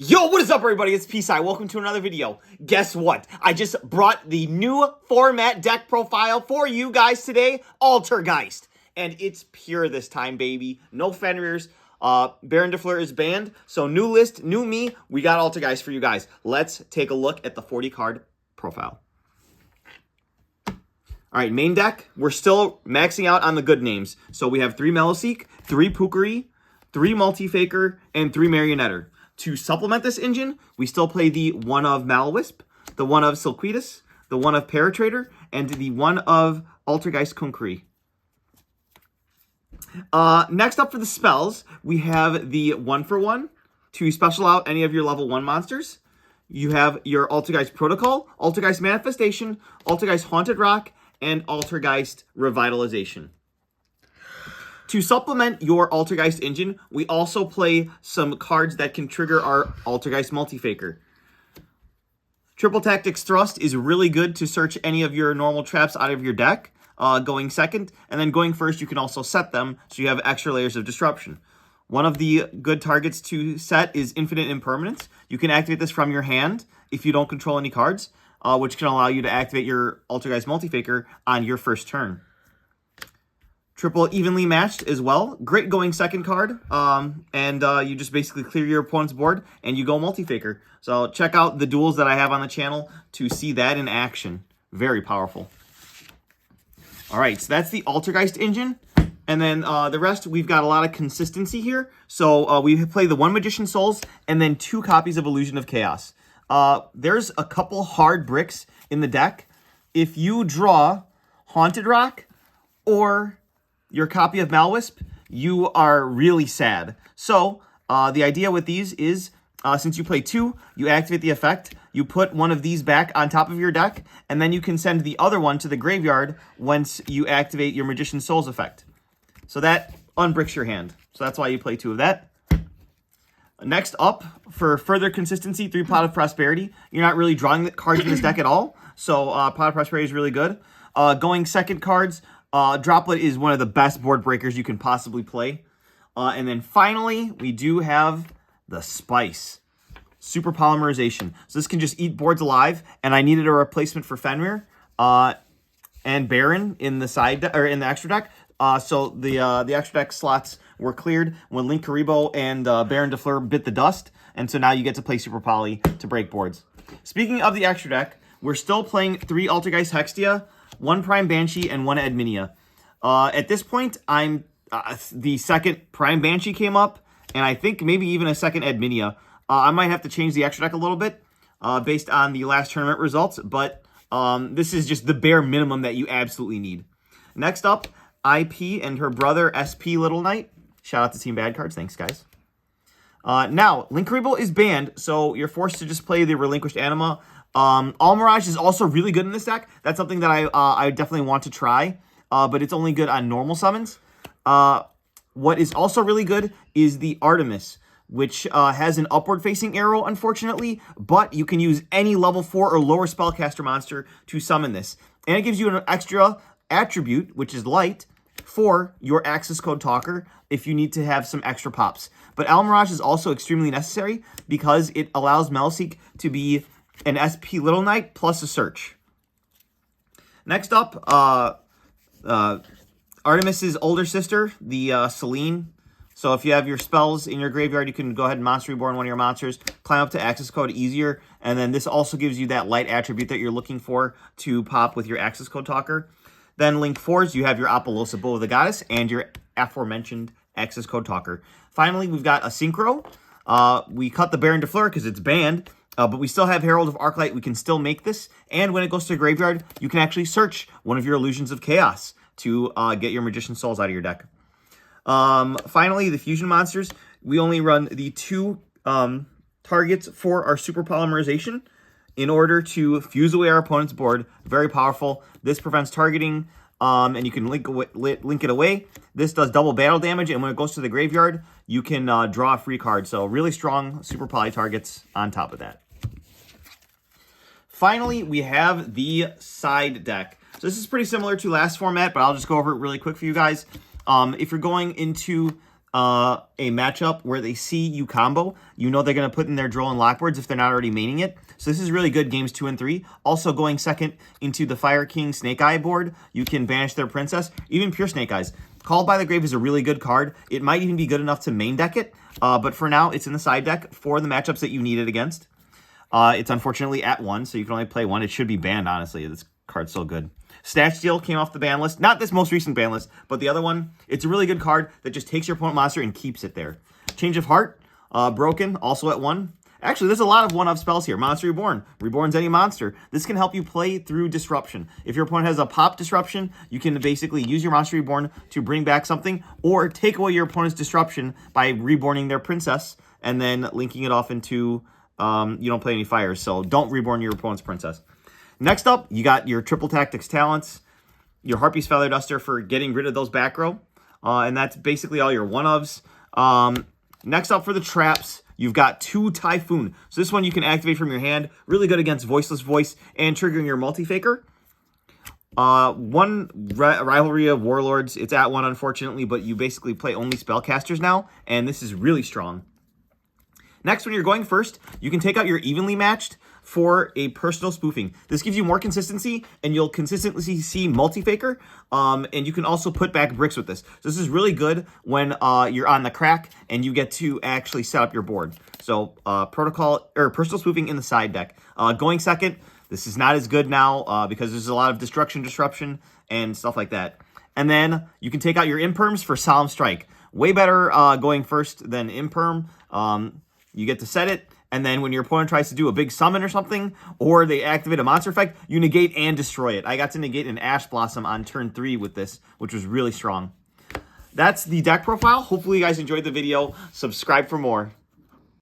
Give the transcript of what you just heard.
Yo, what is up, everybody? It's Peace-I. Welcome to another video. Guess what? I just brought the new format deck profile for you guys today, Altergeist. And it's pure this time, baby. No Fenrir's. Baron is banned. So new list, new me. We got Altergeist for you guys. Let's take a look at the 40-card profile. All right, main deck. We're still maxing out on the good names. So we have 3 Meloseek, 3 Pukari, 3 Multifaker, and 3 Marionetter. To supplement this engine, we still play the one of Malwisp, the one of Silquitas, the one of Paratrader, and the one of Altergeist Concrete. Next up for the spells, we have the 1-for-1 to special out any of your level 1 monsters. You have your Altergeist Protocol, Altergeist Manifestation, Altergeist Haunted Rock, and Altergeist Revitalization. To supplement your Altergeist engine, we also play some cards that can trigger our Altergeist Multifaker. Triple Tactics Thrust is really good to search any of your normal traps out of your deck, going second. And then going first, you can also set them, so you have extra layers of disruption. One of the good targets to set is Infinite Impermanence. You can activate this from your hand if you don't control any cards, which can allow you to activate your Altergeist Multifaker on your first turn. Triple Evenly Matched as well. Great going second card. You just basically clear your opponent's board and you go Multifaker. So check out the duels that I have on the channel to see that in action. Very powerful. All right, so that's the Altergeist engine. And then the rest, we've got a lot of consistency here. So we play the 1 Magician Souls and then 2 copies of Illusion of Chaos. There's a couple hard bricks in the deck. If you draw Haunted Rock or your copy of Malwisp, you are really sad. So, the idea with these is, since you play 2, you activate the effect, you put one of these back on top of your deck, and then you can send the other one to the graveyard once you activate your Magician Souls effect. So that unbricks your hand. So that's why you play 2 of that. Next up, for further consistency, 3 Pot of Prosperity. You're not really drawing the cards in this deck at all, so Pot of Prosperity is really good. Going second cards, Droplet is one of the best board breakers you can possibly play. And then finally, we do have the Spice. Super Polymerization. So this can just eat boards alive, and I needed a replacement for Fenrir and Baron in the side or in the extra deck. So the extra deck slots were cleared when linkuriboh and Baron bit the dust, and so now you get to play Super Poly to break boards. Speaking of the extra deck, we're still playing 3 Altergeist Hextia, 1 Prime Banshee, and 1 Edminia. At this point, I'm the second Prime Banshee came up, and I think maybe even a second Edminia. I might have to change the extra deck a little bit based on the last tournament results, but this is just the bare minimum that you absolutely need. Next up, IP and her brother SP Little Knight. Shout out to Team Bad Cards. Thanks, guys. Now, linkuriboh is banned, so you're forced to just play the Relinquished Anima. Almirage is also really good in this deck. That's something that I definitely want to try, but it's only good on normal summons. What is also really good is the Artemis, which has an upward-facing arrow, unfortunately, but you can use any level 4 or lower spellcaster monster to summon this. And it gives you an extra attribute, which is light, for your access code talker if you need to have some extra pops. But Almirage is also extremely necessary because it allows Meloseek to be an SP Little Knight plus a search. Next up, Artemis's older sister, the Selene. So if you have your spells in your graveyard, you can go ahead and Monster Reborn one of your monsters, climb up to access code easier, and then this also gives you that light attribute that you're looking for to pop with your access code talker. Then Link 4s, you have your Apollosa Bow of the Goddess and your aforementioned access code talker. Finally, we've got a Synchro. We cut the Baron because it's banned. But we still have Herald of Arclight. We can still make this. And when it goes to the graveyard, you can actually search one of your Illusions of Chaos to get your Magician Souls out of your deck. Finally, the Fusion Monsters. We only run the 2 targets for our Super Polymerization in order to fuse away our opponent's board. Very powerful. This prevents targeting, and you can link it away. This does double battle damage, and when it goes to the graveyard, you can draw a free card. So really strong Super Poly targets on top of that. Finally, we have the side deck. So this is pretty similar to last format, but I'll just go over it really quick for you guys. If you're going into a matchup where they see you combo, you know they're going to put in their Droll and Lockboards if they're not already maining it. So this is really good games 2 and 3. Also going second into the Fire King Snake Eye board, you can banish their princess, even pure Snake Eyes. Called by the Grave is a really good card. It might even be good enough to main deck it, but for now it's in the side deck for the matchups that you need it against. It's unfortunately at 1, so you can only play 1. It should be banned, honestly. This card's so good. Snatch Steal came off the ban list. Not this most recent ban list, but the other one. It's a really good card that just takes your opponent monster and keeps it there. Change of Heart, Broken, also at 1. Actually, there's a lot of 1-of spells here. Monster Reborn. Reborn's any monster. This can help you play through Disruption. If your opponent has a pop Disruption, you can basically use your Monster Reborn to bring back something, or take away your opponent's Disruption by reborning their princess, and then linking it off into, you don't play any fires, so don't reborn your opponent's princess. Next up, you got your Triple Tactics Talents, your Harpy's Feather Duster for getting rid of those back row, and that's basically all your 1-ofs. Next up for the traps, you've got 2 Typhoon. So this one you can activate from your hand, really good against Voiceless Voice and triggering your Multi-Faker. 1 Rivalry of Warlords, it's at 1 unfortunately, but you basically play only Spellcasters now, and this is really strong. Next, when you're going first, you can take out your Evenly Matched for a Personal Spoofing. This gives you more consistency, and you'll consistently see Multi-Faker, and you can also put back bricks with this. So this is really good when you're on the crack, and you get to actually set up your board. So Protocol, or Personal Spoofing in the side deck. Going second, this is not as good now, because there's a lot of Disruption, and stuff like that. And then you can take out your Imperms for Solemn Strike. Way better going first than Imperm. You get to set it, and then when your opponent tries to do a big summon or something, or they activate a monster effect, you negate and destroy it. I got to negate an Ash Blossom on turn 3 with this, which was really strong. That's the deck profile. Hopefully you guys enjoyed the video. Subscribe for more.